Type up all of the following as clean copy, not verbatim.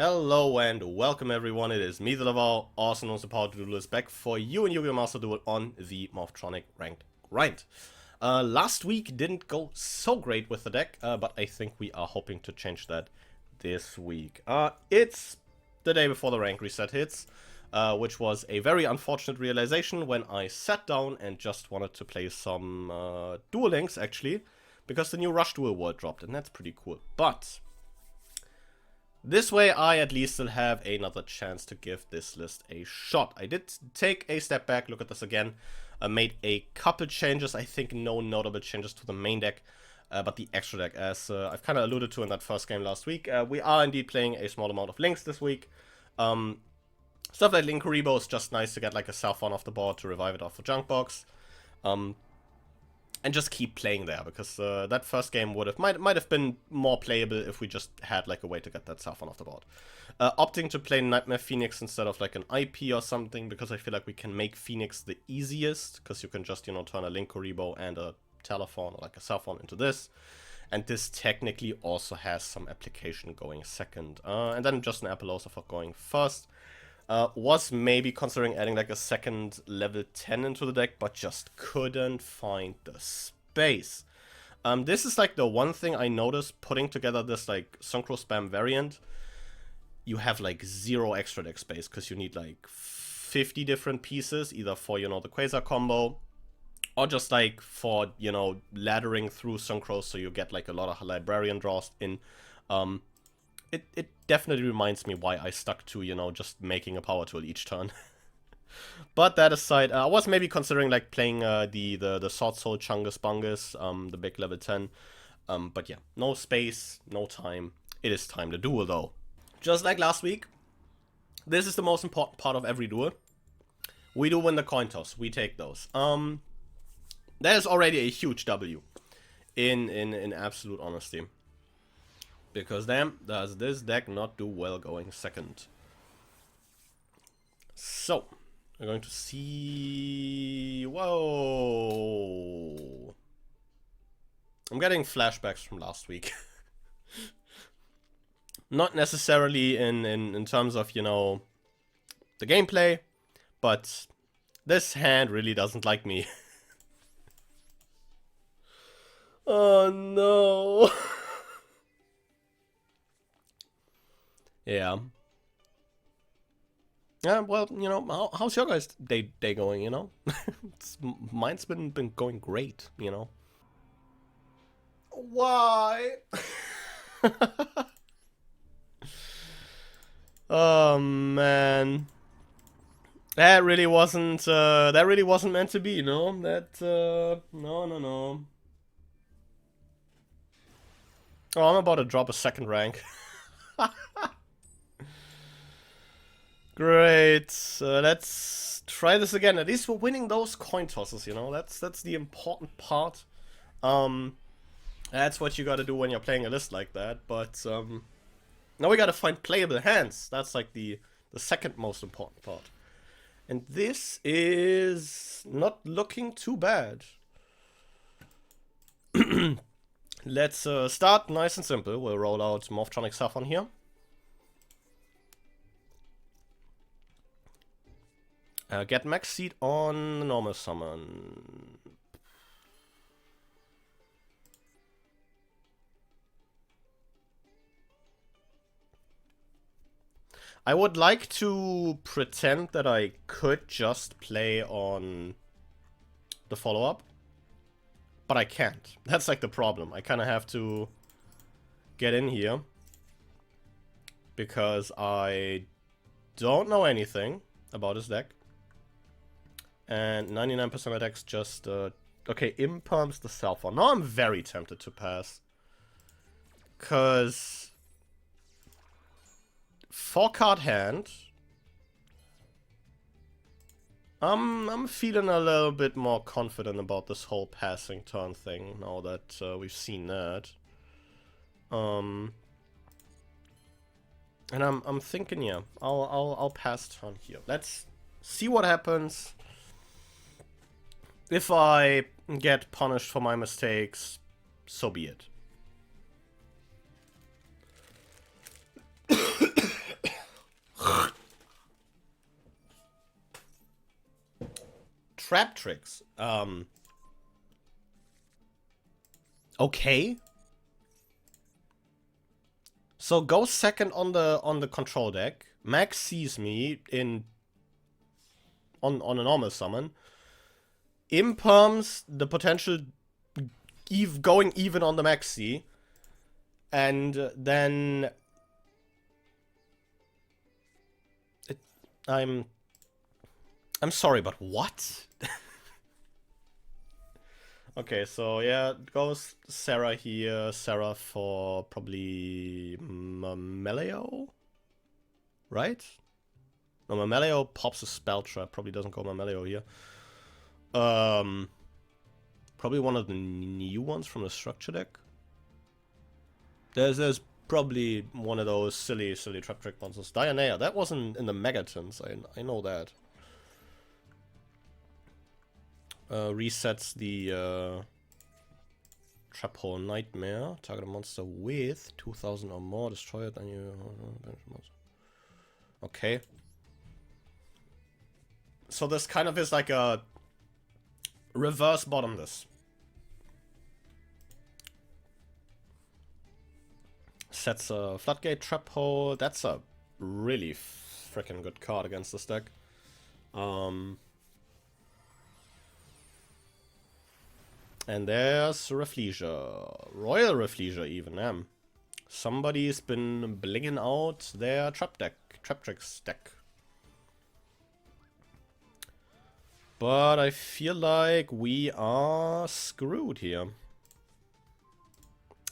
Hello and welcome everyone, it is me, the lover, also known as the Power to Duel, is back for you and Yu-Gi-Oh! Master Duel on the Morphtronic ranked grind. Last week didn't go so great with the deck, but I think we are hoping to change that this week. It's the day before the rank reset hits, which was a very unfortunate realization when I sat down and just wanted to play some Duel Links, actually, because the new Rush Duel World dropped, and that's pretty cool. But this way, I at least still have another chance to give this list a shot. I did take a step back, look at this again. I made a couple changes, I think no notable changes to the main deck, but the extra deck, as I've kind of alluded to in that first game last week. We are indeed playing a small amount of links this week. Stuff like Link Kuriboh is just nice to get like a self one off the board to revive it off the junk box. And just keep playing there, because that first game might have been more playable if we just had like a way to get that self one off the board. Opting to play Nightmare Phoenix instead of like an IP or something, because I feel like we can make Phoenix the easiest, because you can just, you know, turn a Link Kuriboh and a Telephone or like a self one into this. And this technically also has some application going second. And then just an Appaloosa for going first. Was maybe considering adding like a second level 10 into the deck, but just couldn't find the space. This is like the one thing I noticed putting together this like Synchro Spam variant. You have like 0 extra deck space, because you need like 50 different pieces, either for, you know, the Quasar combo, or just like for, you know, laddering through Synchros, so you get like a lot of Librarian draws in. It definitely reminds me why I stuck to, you know, just making a power tool each turn. But that aside, I was maybe considering like playing the Sword Soul Chungus Bungus, the big level 10. But yeah, no space, no time. It is time to duel though. Just like last week, this is the most important part of every duel. We do win the coin toss. We take those. That is already a huge W in absolute honesty. Because damn, does this deck not do well going second. So, we're going to see... Whoa! I'm getting flashbacks from last week. Not necessarily in terms of, you know, the gameplay, but this hand really doesn't like me. Oh no! Yeah. Yeah, well, you know, how's your guys' day going, you know? Mine's been going great, you know? Why? Oh, man. That really wasn't meant to be, no? No. Oh, I'm about to drop a second rank. Great. Let's try this again. At least we're winning those coin tosses, you know? That's the important part. That's what you gotta do when you're playing a list like that. But now we gotta find playable hands. That's like the second most important part. And this is not looking too bad. Let's start nice and simple. We'll roll out Morphtronic stuff on here. Get max seed on normal summon. I would like to pretend that I could just play on the follow-up, but I can't. That's like the problem. I kind of have to get in here because I don't know anything about his deck. And 99% of decks just, okay, imperms the self one. Now I'm very tempted to pass. Because 4-card hand. I'm feeling a little bit more confident about this whole passing turn thing now that we've seen that. And I'm thinking, yeah, I'll pass turn here. Let's see what happens. If I get punished for my mistakes, so be it. trap tricks. Okay. So go second on the control deck. Max sees me on a normal summon. Imperms the potential going even on the maxi. And then I'm sorry, but what? Okay, so yeah, it goes Sarah here. Sarah for probably Mamelio? Right? No, Mamelio pops a spell trap. Probably doesn't go Mamelio here. Probably one of the new ones from the structure deck. There's probably one of those silly trap trick monsters. Dianea, that wasn't in the Megatons. I know that. Resets the trap hole nightmare. Target a monster with 2,000 or more. Destroy it, and you. Okay. So this kind of is like a reverse bottomless. Sets a floodgate trap hole. That's a really freaking good card against this deck. And there's Rafflesia. Royal Rafflesia even, Somebody's been blinging out their trap tricks deck. But I feel like we are screwed here.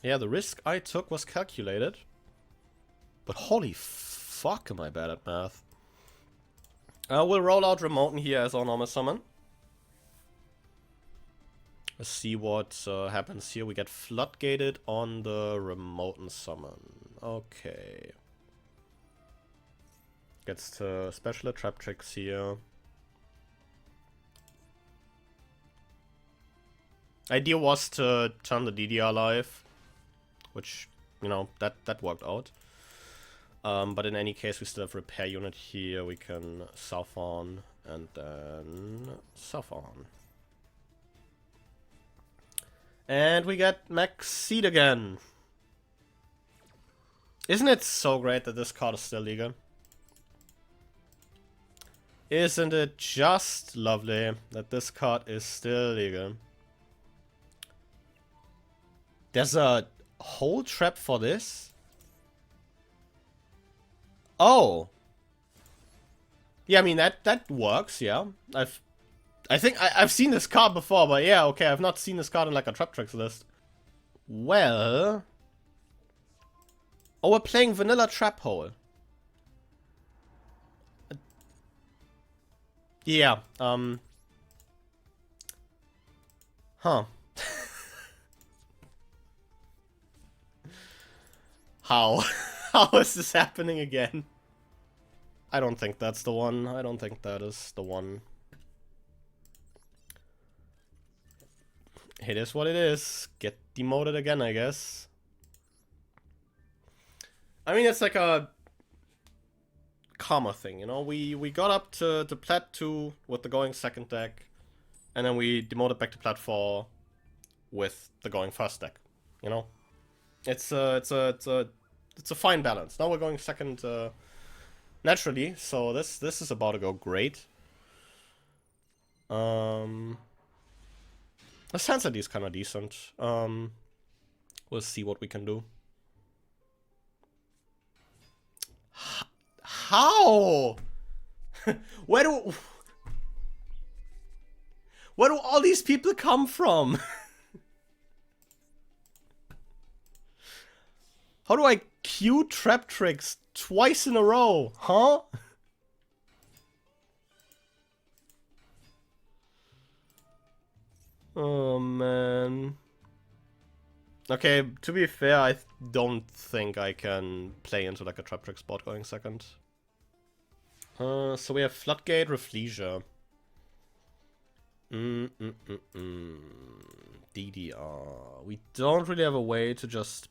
Yeah, the risk I took was calculated. But holy fuck am I bad at math. We'll roll out Remoten here as our normal summon. Let's see what happens here. We get floodgated on the Remoten summon. Okay. Gets to special trap tricks here. Idea was to turn the DDR live, which, you know, that worked out. But in any case, we still have repair unit here. We can South on and then South on. And we get Max Seed again. Isn't it so great that this card is still legal? Isn't it just lovely that this card is still legal? There's a whole trap for this? Oh. Yeah, I mean, that works, yeah. I think I've seen this card before, but yeah, okay, I've not seen this card in like a trap tricks list. Well. Oh, we're playing vanilla trap hole. Yeah, huh. How? How is this happening again? I don't think that's the one. I don't think that is the one. It is what it is. Get demoted again, I guess. I mean, it's like a karma thing, you know? We got up to Plat 2 with the going second deck, and then we demoted back to Plat 4 with the going first deck, you know? It's a fine balance. Now we're going second naturally, so this is about to go great. The Sansity is kind of decent. We'll see what we can do. How? Where do all these people come from? How do I queue trap tricks twice in a row? Huh? Oh, man. Okay, to be fair, I don't think I can play into like a trap trick spot going second. So we have Floodgate, Rafflesia. DDR. We don't really have a way to just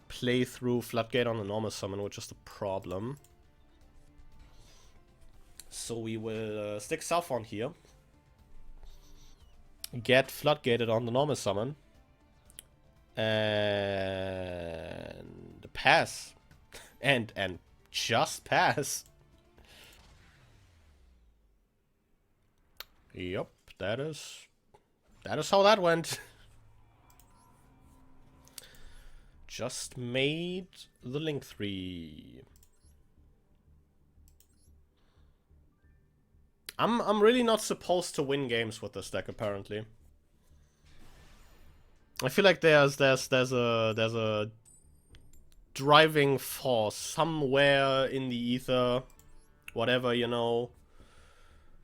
play through Floodgate on a normal summon, which is the problem. So we will stick South on here. get floodgated on the normal summon. And pass. And just pass. Yup, that is how that went. Just made the Link 3. I'm really not supposed to win games with this deck, apparently. I feel like there's a driving force somewhere in the ether, whatever, you know,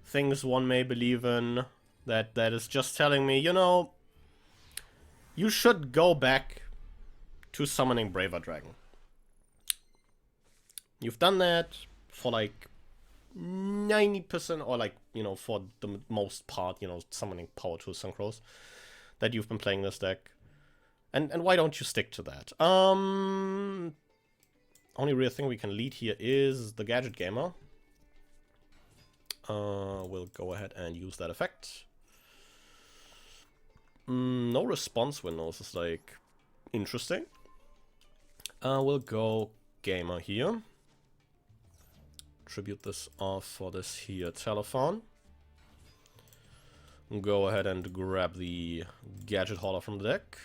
things one may believe in, that is just telling me, you know, you should go back to summoning Braver Dragon. You've done that for like 90%, or like, you know, for the most part, you know, summoning Power Tool Synchros, that you've been playing this deck. And why don't you stick to that? Only real thing we can lead here is the Gadget Gamer. We'll go ahead and use that effect. No response windows is like interesting. We'll go Gamer here. Tribute this off for this here telephone. Go ahead and grab the Gadget Hauler from the deck.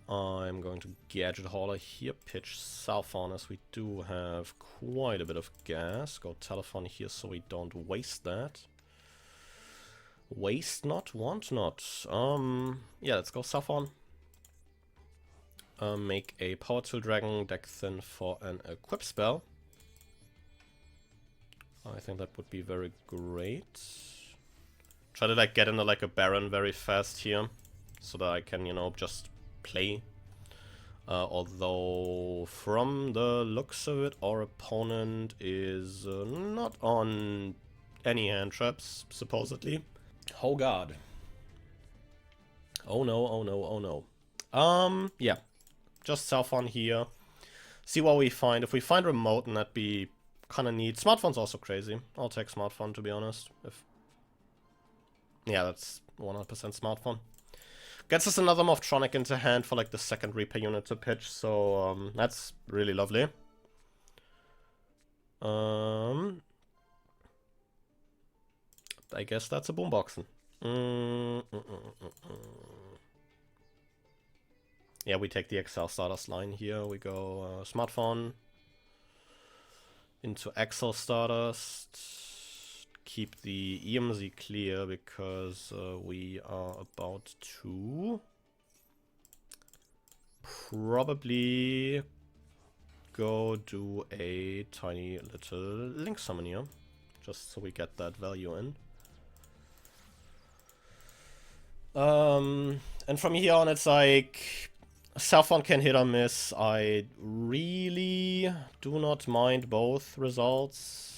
I'm going to Gadget Hauler here, pitch Southon, as we do have quite a bit of gas. Go Telephone here so we don't waste that. Waste not, want not. Yeah, let's go Southon. Make a Power Tool Dragon deck thin for an equip spell. I think that would be very great. Try to like get into like a Baron very fast here, so that I can, you know, just play. Although from the looks of it, our opponent is not on any hand traps, supposedly. Oh god. Oh no, oh no, oh no. Yeah. Just Southon here. See what we find. If we find Remote, and that'd be kind of neat. Smartphone's also crazy. I'll take Smartphone, to be honest. Yeah, that's 100% Smartphone. Gets us another Morphtronic into hand for like the second repair unit to pitch, so that's really lovely. I guess that's a Boomboxen. Yeah, we take the Excel Stardust line here. We go Smartphone into Excel Stardust. Keep the EMZ clear because we are about to probably go do a tiny little Link Summon here, just so we get that value in. And from here on, it's like Southon can hit or miss. I really do not mind both results.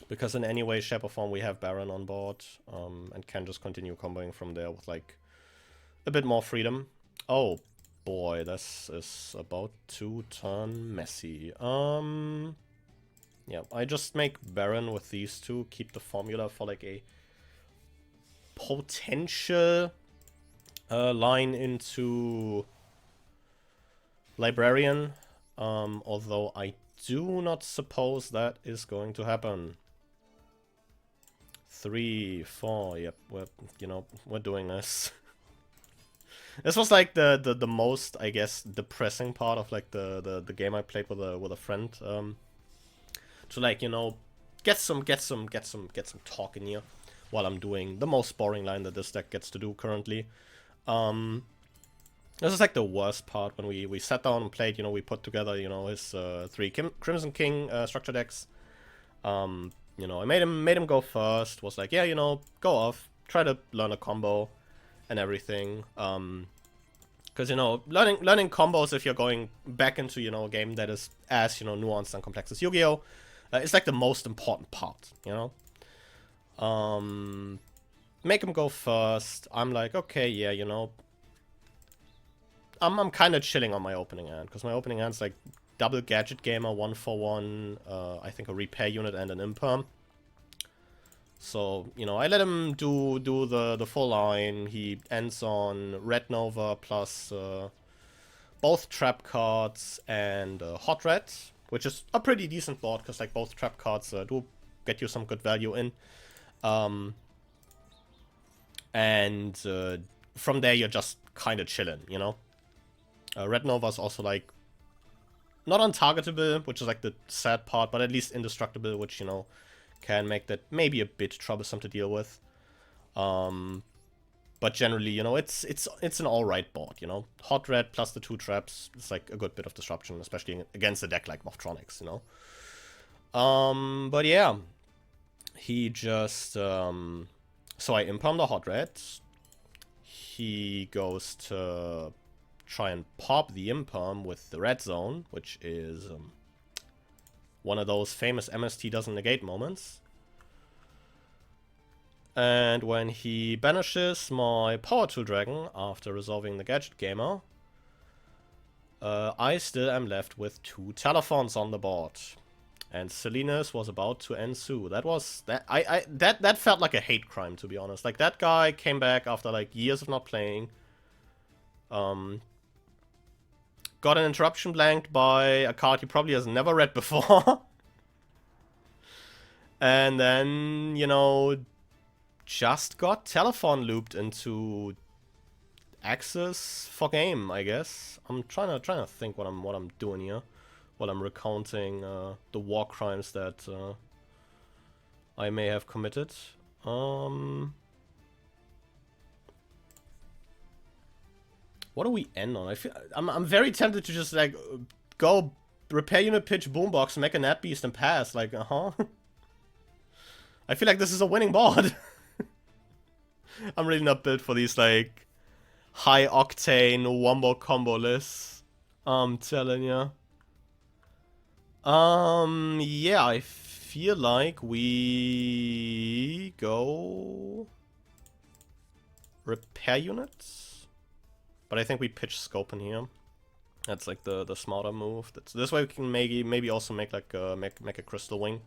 Because in any way, shape, or form, we have Baron on board, and can just continue comboing from there with, like, a bit more freedom. Oh, boy, this is about to turn messy. Yeah, I just make Baron with these two, keep the formula for, like, a potential line into Librarian, although I do not suppose that is going to happen. 3, 4, yep, we're doing this. This was like the most, I guess, depressing part of like the game I played with a friend. To like, you know, get some talk in here while I'm doing the most boring line that this deck gets to do currently. This is like the worst part when we sat down and played. You know, we put together, you know, his 3 Crimson King structure decks. You know, I made him go first. Was like, yeah, you know, go off, try to learn a combo and everything. Because, you know, learning combos, if you're going back into, you know, a game that is as, you know, nuanced and complex as Yu-Gi-Oh, it's like the most important part, you know. Make him go first. I'm like, okay, yeah, you know, I'm kind of chilling on my opening hand, because my opening hand's like double Gadget Gamer, 1 for 1, I think a repair unit and an imperm. So, you know, I let him do the full line. He ends on Red Nova plus both trap cards and Hot Red, which is a pretty decent board, because like both trap cards do get you some good value in. And from there you're just kind of chilling, you know? Red Nova is also like not untargetable, which is like the sad part, but at least indestructible, which, you know, can make that maybe a bit troublesome to deal with. But generally, you know, it's an alright board, you know. Hot Red plus the 2 traps is like a good bit of disruption, especially against a deck like Morphtronics, you know. But yeah, he just so I imp the Hot Red. He goes to try and pop the Imperm with the Red Zone, which is one of those famous MST doesn't negate moments. And when he banishes my Power Tool Dragon after resolving the Gadget Gamer, I still am left with 2 Telephons on the board. And Salinas was about to ensue. That was that felt like a hate crime, to be honest. Like, that guy came back after like years of not playing. Got an interruption blanked by a card he probably has never read before. And then, you know, just got telephone looped into access for game, I guess. I'm trying to think what I'm doing here, while I'm recounting the war crimes that I may have committed. What do we end on? I'm very tempted to just like go repair unit, pitch boombox, make a Nat Beast, and pass. Like, I feel like this is a winning board. I'm really not built for these like high octane wombo combo lists. I'm telling ya. Yeah, I feel like we go repair units, but I think we pitch scope in here. That's like the smarter move. This way we can maybe also make like make a crystal wing.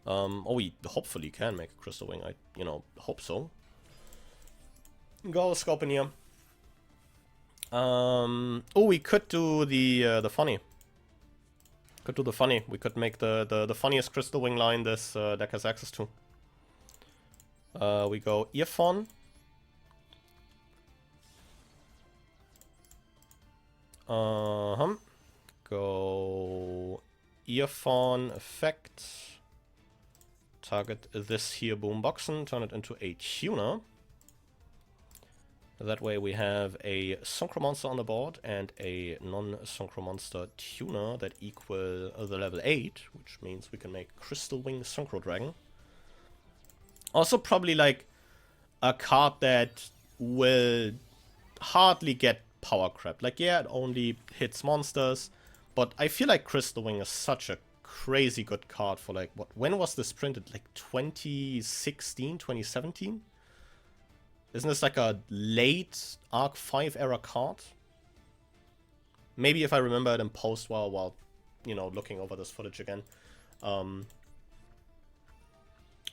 Oh, we hopefully can make a crystal wing. I hope so. Go scope in here. Oh, we could do the funny. Could do the funny. We could make the funniest crystal wing line this deck has access to. We go Earphone. Go Earphone effect. Target this here boomboxen, turn it into a tuner. That way we have a Synchro Monster on the board and a non-Synchro Monster tuner that equal the level 8, which means we can make Crystal Wing Synchro Dragon. Also probably like a card that will hardly get power crap. Like, yeah, it only hits monsters, but I feel like Crystal Wing is such a crazy good card for like, when was this printed? Like 2016, 2017? Isn't this like a late Arc 5 era card? Maybe if I remember it in post while you know, looking over this footage again. I'll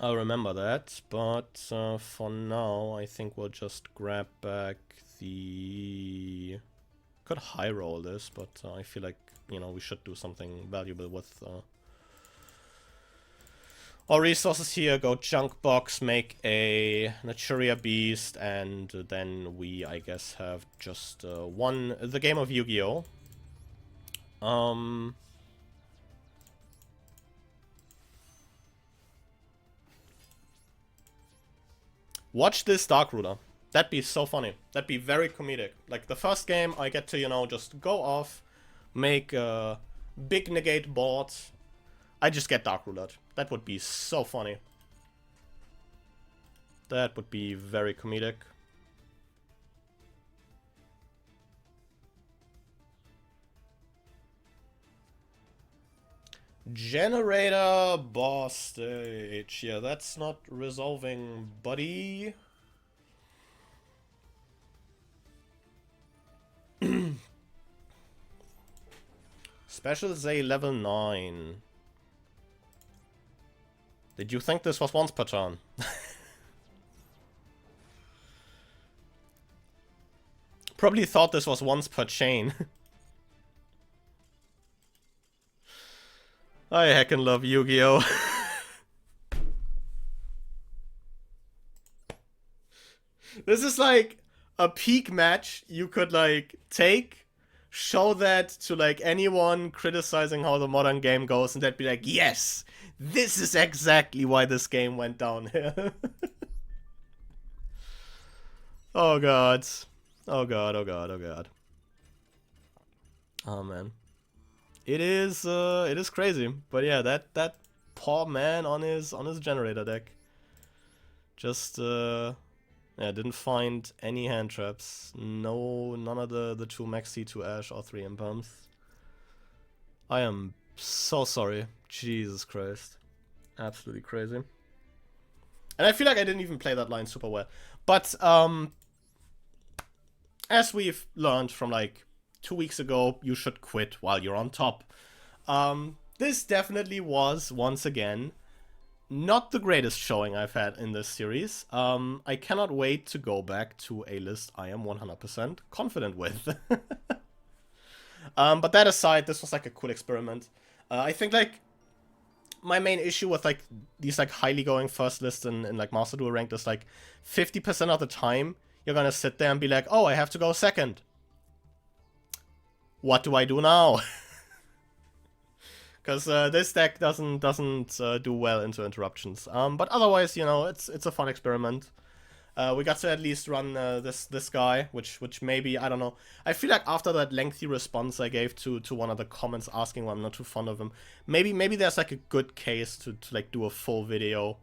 remember that, but for now I think we'll just grab back the... Could high roll this, but I feel like, you know, we should do something valuable with our resources here. Go junk box, make a Naturia Beast, and then we, I guess, have just won the game of Yu-Gi-Oh! Watch this Dark Ruler. That'd be so funny. That'd be very comedic. Like, the first game, I get to, you know, just go off, make a big negate board. I just get Dark Ruler. That would be so funny. That would be very comedic. Generator boss stage. Yeah, that's not resolving, buddy. Special Zay level 9. Did you think this was once per turn? Probably thought this was once per chain. I heckin' love Yu-Gi-Oh! This is like a peak match you could like take, show that to like anyone criticizing how the modern game goes, and they'd be like, yes, this is exactly why this game went down here. Oh god. Oh god, oh god, oh god. Oh man. It is crazy. But yeah, that poor man on his generator deck. Just yeah, didn't find any hand traps. No, none of the 2 Maxi, 2 Ash, or 3 Impalms. I am so sorry. Jesus Christ. Absolutely crazy. And I feel like I didn't even play that line super well. But, as we've learned from like 2 weeks ago, you should quit while you're on top. This definitely was, once again, not the greatest showing I've had in this series. I cannot wait to go back to a list I am 100% confident with. But that aside, this was like a cool experiment. I think like my main issue with like these like highly going first lists in like Master Duel Ranked is like 50% of the time you're gonna sit there and be like, oh, I have to go second. What do I do now? Because this deck doesn't do well into interruptions. But otherwise, you know, it's a fun experiment. We got to at least run this guy, which maybe, I don't know. I feel like after that lengthy response I gave to one of the comments asking why I'm not too fond of him, maybe there's like a good case to like do a full video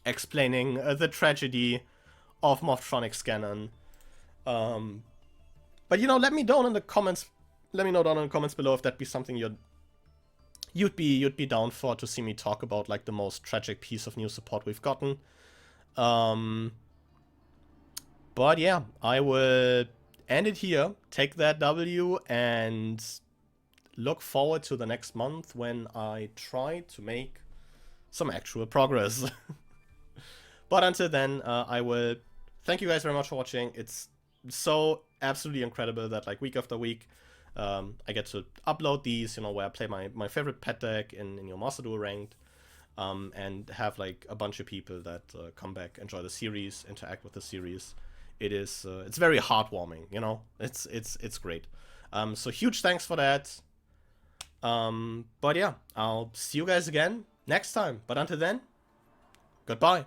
explaining the tragedy of Morphtronic Scannon. But you know, let me know down in the comments below if that'd be something you'd be down for, to see me talk about like the most tragic piece of new support we've gotten. But yeah, I will end it here, take that W, and look forward to the next month when I try to make some actual progress. But until then, I will thank you guys very much for watching. It's so absolutely incredible that like week after week, I get to upload these, you know, where I play my favorite pet deck in your Master Duel Ranked, and have like a bunch of people that come back, enjoy the series, interact with the series. It is it's very heartwarming, you know. It's great. So huge thanks for that. But yeah, I'll see you guys again next time. But until then, goodbye.